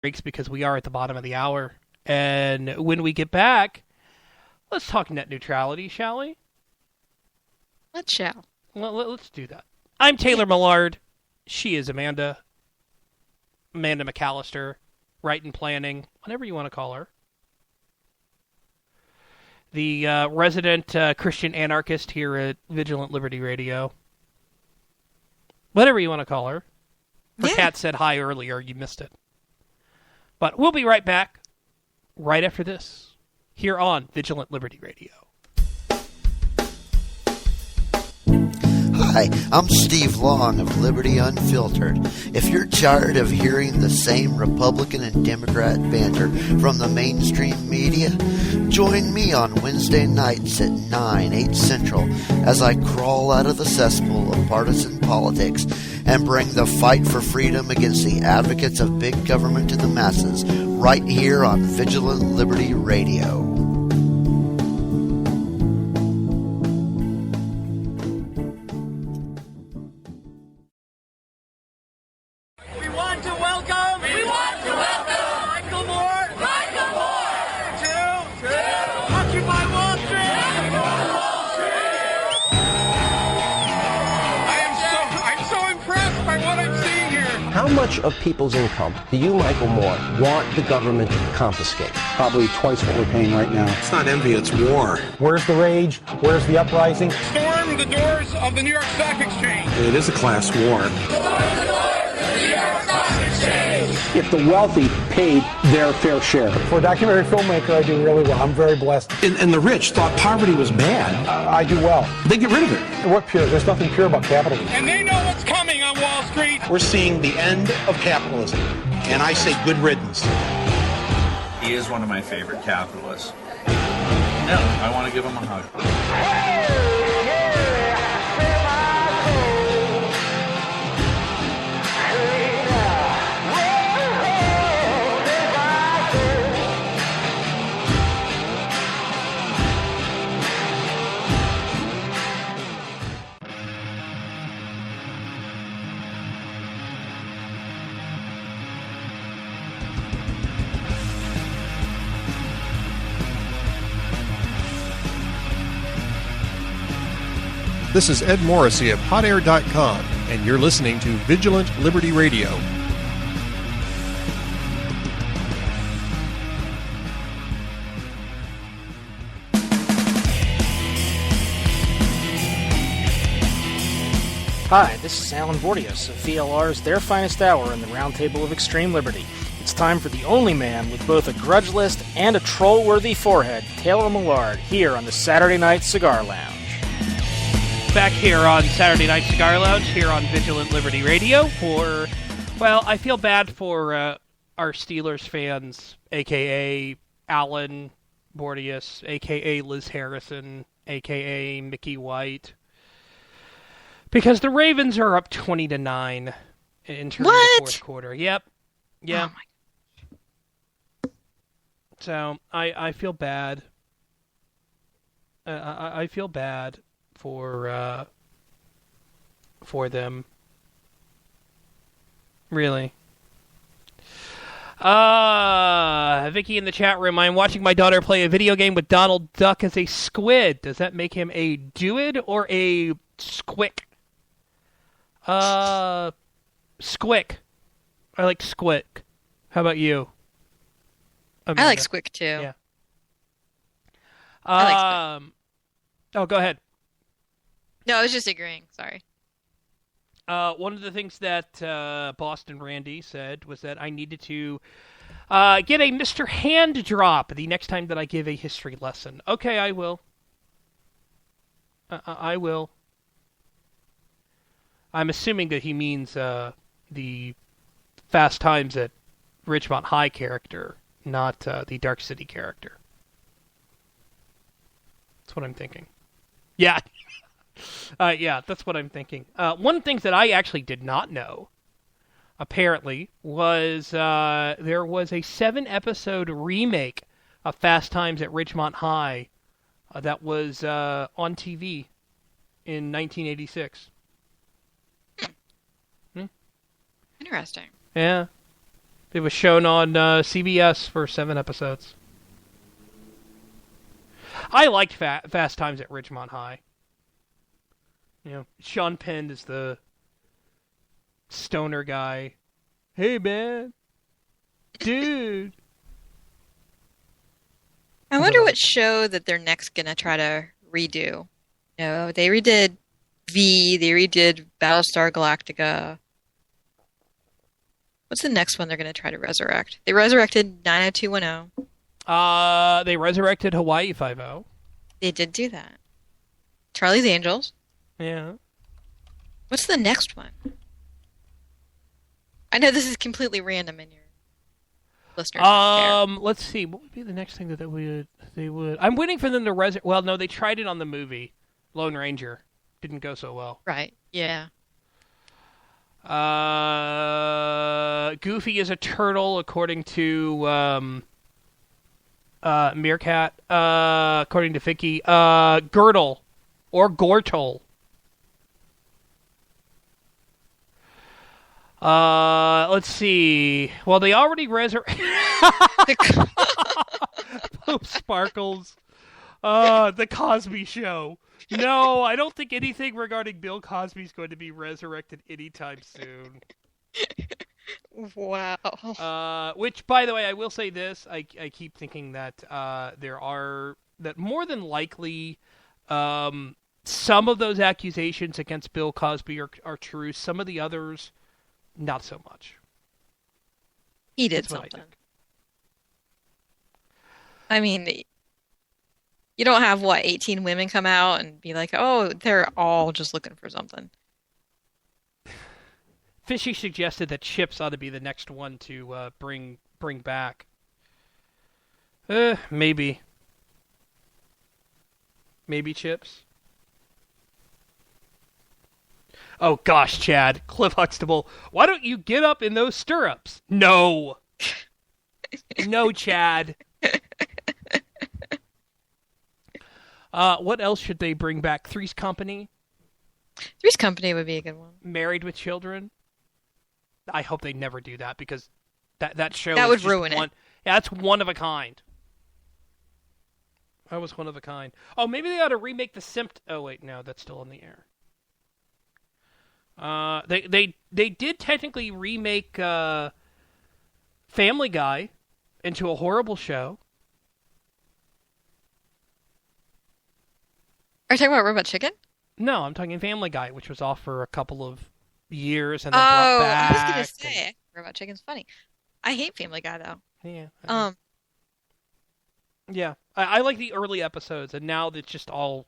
breaks because we are at the bottom of the hour. And when we get back, let's talk net neutrality, shall we? Let's shall. Well, let's do that. I'm Taylor Millard. She is Amanda McAllister, Right and Planning, whatever you want to call her. The resident Christian anarchist here at Vigilant Liberty Radio. Whatever you want to call her. Her cat said hi earlier. You missed it. But we'll be right back right after this here on Vigilant Liberty Radio. Hi, I'm Steve Long of Liberty Unfiltered. If you're tired of hearing the same Republican and Democrat banter from the mainstream media, join me on Wednesday nights at 9, 8 Central as I crawl out of the cesspool of partisan politics and bring the fight for freedom against the advocates of big government to the masses right here on Vigilant Liberty Radio. How much of people's income do you, Michael Moore, want the government to confiscate? Probably twice what we're paying right now. It's not envy, it's war. Where's the rage? Where's the uprising? Storm the doors of the New York Stock Exchange. It is a class war. If the wealthy paid their fair share. For a documentary filmmaker, I do really well. I'm very blessed. And the rich thought poverty was bad. I do well. They get rid of it. What pure? There's nothing pure about capitalism. And they know what's coming on Wall Street. We're seeing the end of capitalism. And I say good riddance. He is one of my favorite capitalists. Yeah, I want to give him a hug. This is Ed Morrissey of HotAir.com, and you're listening to Vigilant Liberty Radio. Hi, this is Alan Vortius of VLR's Their Finest Hour in the Roundtable of Extreme Liberty. It's time for the only man with both a grudge list and a troll-worthy forehead, Taylor Millard, here on the Saturday Night Cigar Lounge. Back here on Saturday Night Cigar Lounge, here on Vigilant Liberty Radio for, well, I feel bad for our Steelers fans, a.k.a. Alan Bordius, a.k.a. Liz Harrison, a.k.a. Mickey White, because the Ravens are up 20-9 entering the fourth quarter. Yep. Yeah. Oh so, I feel bad. I feel bad for them. Really. Vicky in the chat room, I'm watching my daughter play a video game with Donald Duck as a squid. Does that make him a duid or a squick? Squick. I like squick. How about you? Amanda? I like squick too. Yeah. I like squick. Oh, go ahead. No, I was just agreeing. Sorry. One of the things that Boston Randy said was that I needed to get a Mr. Hand drop the next time that I give a history lesson. Okay, I will. I will. I'm assuming that he means the Fast Times at Ridgemont High character, not the Dark City character. That's what I'm thinking. Yeah. Yeah, that's what I'm thinking. One of the things that I actually did not know, apparently, was there was a 7-episode remake of Fast Times at Ridgemont High that was on TV in 1986. Interesting. Yeah. It was shown on CBS for 7 episodes. I liked Fast Times at Ridgemont High. You know, Sean Penn is the stoner guy. Hey, man. Dude. I wonder what show that they're next going to try to redo. You know, they redid V, they redid Battlestar Galactica. What's the next one they're going to try to resurrect? They resurrected 90210. They resurrected Hawaii Five-0. They did do that. Charlie's Angels. Yeah. What's the next one? I know this is completely random in your listeners. Let's see. What would be the next thing that they would? I'm waiting for them to resurrect. Well, no, they tried it on the movie Lone Ranger. Didn't go so well. Right. Yeah. Goofy is a turtle, according to Meerkat. According to Vicky, Girdle or Gortle. Let's see. Well, they already Pope Sparkles. The Cosby Show. No, I don't think anything regarding Bill Cosby is going to be resurrected anytime soon. Wow. Which, by the way, I will say this. I keep thinking that that more than likely some of those accusations against Bill Cosby are true. Some of the others, not so much. He did something. I mean, you don't have, 18 women come out and be like, oh, they're all just looking for something. Fishy suggested that Chips ought to be the next one to bring back. Maybe. Maybe Chips. Oh gosh, Chad. Cliff Huxtable, why don't you get up in those stirrups? No. No, Chad. What else should they bring back? Three's Company? Three's Company would be a good one. Married with Children? I hope they never do that, because that show that would ruin it. Yeah, that's one of a kind. That was one of a kind. Oh, maybe they ought to remake the Oh wait, no, that's still in the air. They did technically remake Family Guy into a horrible show. Are you talking about Robot Chicken? No, I'm talking Family Guy, which was off for a couple of years and then brought back. I was going to say, Robot Chicken's funny. I hate Family Guy, though. Yeah. Yeah, I like the early episodes, and now it's just all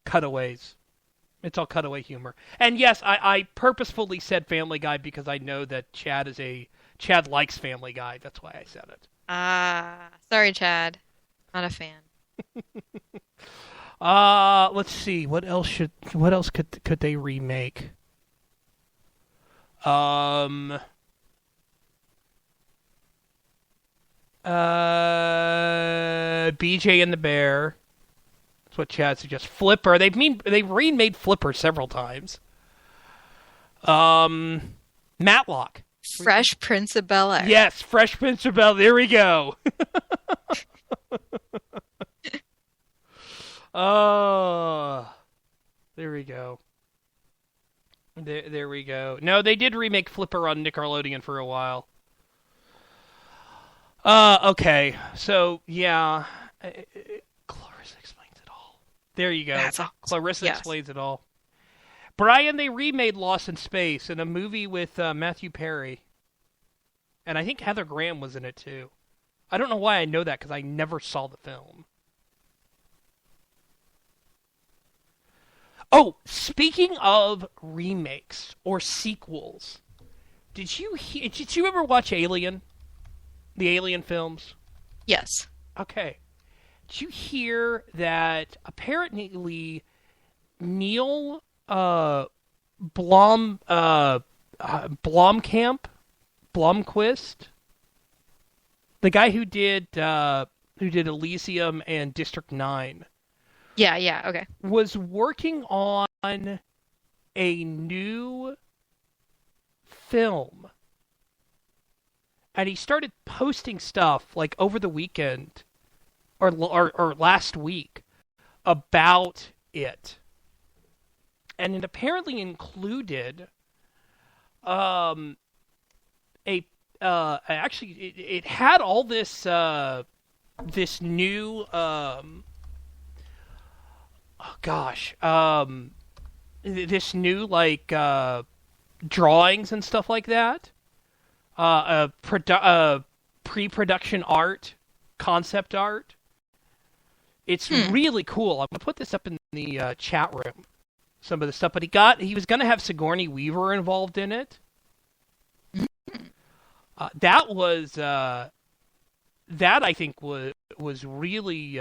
cutaways. It's all cutaway humor. And yes, I purposefully said Family Guy because I know that Chad likes Family Guy. That's why I said it. Sorry, Chad. Not a fan. Let's see. What else could they remake? BJ and the Bear. That's what Chad suggests. Flipper. They've remade Flipper several times. Matlock. Fresh Prince of Bel-Air. Yes, Fresh Prince of Bel-Air. There we go. Oh, there we go. There we go. No, they did remake Flipper on Nickelodeon for a while. Okay. So, yeah. Clarissa explains it all. There you go. That's awesome. Clarissa explains it all. Brian, they remade Lost in Space in a movie with Matthew Perry. And I think Heather Graham was in it, too. I don't know why I know that, because I never saw the film. Oh, speaking of remakes or sequels, did you ever watch Alien? The Alien films? Yes. Okay. Did you hear that apparently Neil Blomquist, the guy who did Elysium and District 9. Yeah, okay. Was working on a new film. and he started posting stuff like over the weekend or last week about it, and it apparently included actually it had all this this new this new like drawings and stuff like that, pre-production art, concept art. It's really cool. I'm gonna put this up in the chat room. Some of the stuff, but he was gonna have Sigourney Weaver involved in it. That was that I think was really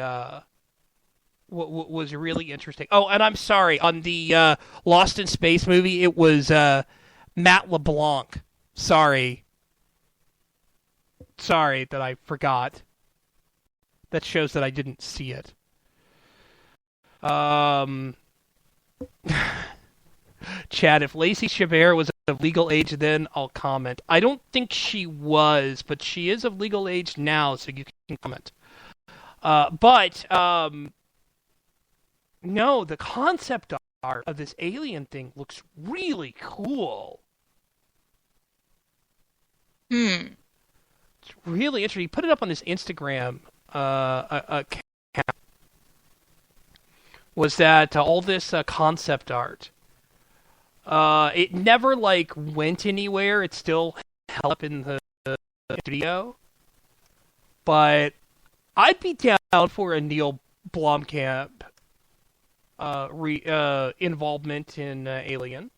was really interesting. Oh, and I'm sorry, on the Lost in Space movie, it was Matt LeBlanc. Sorry that I forgot. That shows that I didn't see it. Chad, if Lacey Chabert was of legal age then, I'll comment. I don't think she was, but she is of legal age now, so you can comment. No, the concept art of this alien thing looks really cool. It's really interesting. He put it up on his Instagram account. Was that all this concept art? It never went anywhere. It's still held up in the studio. But I'd be down for a Neil Blomkamp involvement in Alien,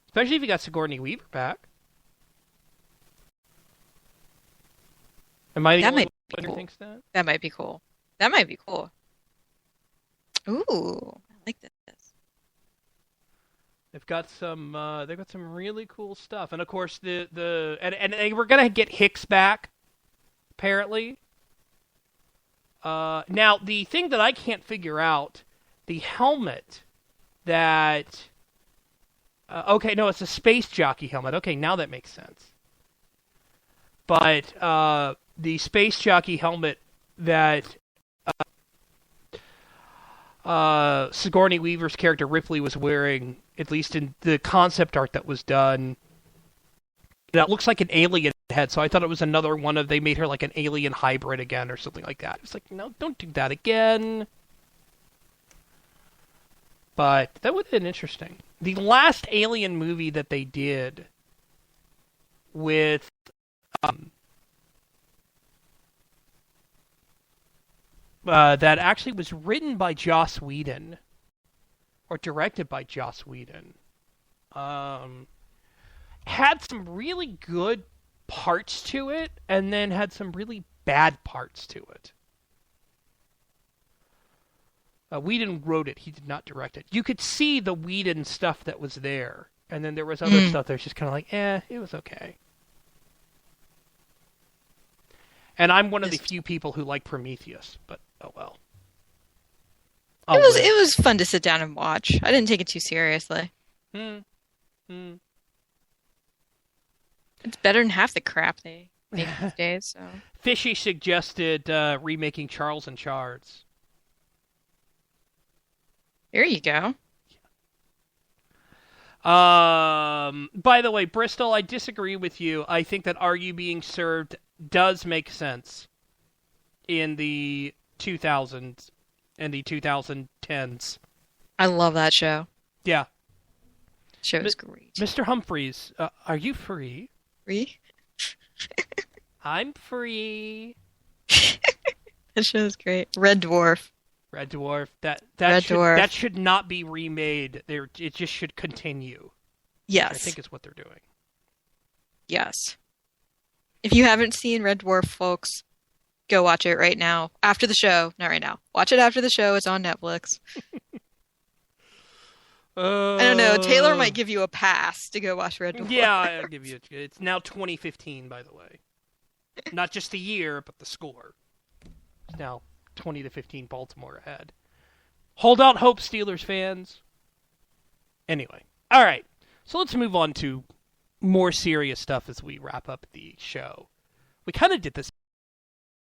especially if you got Sigourney Weaver back. Am I the only one who thinks that? That might be cool. That might be cool. Ooh, I like this. They've got some really cool stuff, and of course and they were gonna get Hicks back, apparently. Now the thing that I can't figure out, the helmet that. Okay, no, it's a space jockey helmet. Okay, now that makes sense. But the space jockey helmet that Sigourney Weaver's character Ripley was wearing, at least in the concept art that was done, that looks like an alien head. So I thought it was another one of, they made her like an alien hybrid again or something like that. It's like, no, don't do that again. But that would have been interesting. The last Alien movie that they did with that actually was written by Joss Whedon, or directed by Joss Whedon, had some really good parts to it, and then had some really bad parts to it. Whedon wrote it, he did not direct it. You could see the Whedon stuff that was there, and then there was other stuff that was just kind of like, it was okay. And I'm one of the few people who like Prometheus, but oh well. It was fun to sit down and watch. I didn't take it too seriously. It's better than half the crap they make these days. So. Fishy suggested remaking Charles in Charge. There you go. By the way, Bristol, I disagree with you. I think that Are You Being Served does make sense in the 2000s and the 2010s. I love that show. Yeah. Show is great. Mr. Humphreys, are you free? Free? I'm free. That show is great. Red Dwarf. Red Dwarf. That should not be remade. It just should continue. Yes. I think is what they're doing. Yes. If you haven't seen Red Dwarf, folks, go watch it right now. After the show. Not right now. Watch it after the show. It's on Netflix. I don't know. Taylor might give you a pass to go watch Red Dwarf. Yeah, I'll give you it's now 2015, by the way. Not just the year, but the score. It's now 20-15 Baltimore ahead. Hold out hope, Steelers fans. Anyway. All right. So let's move on to more serious stuff as we wrap up the show. We kind of did this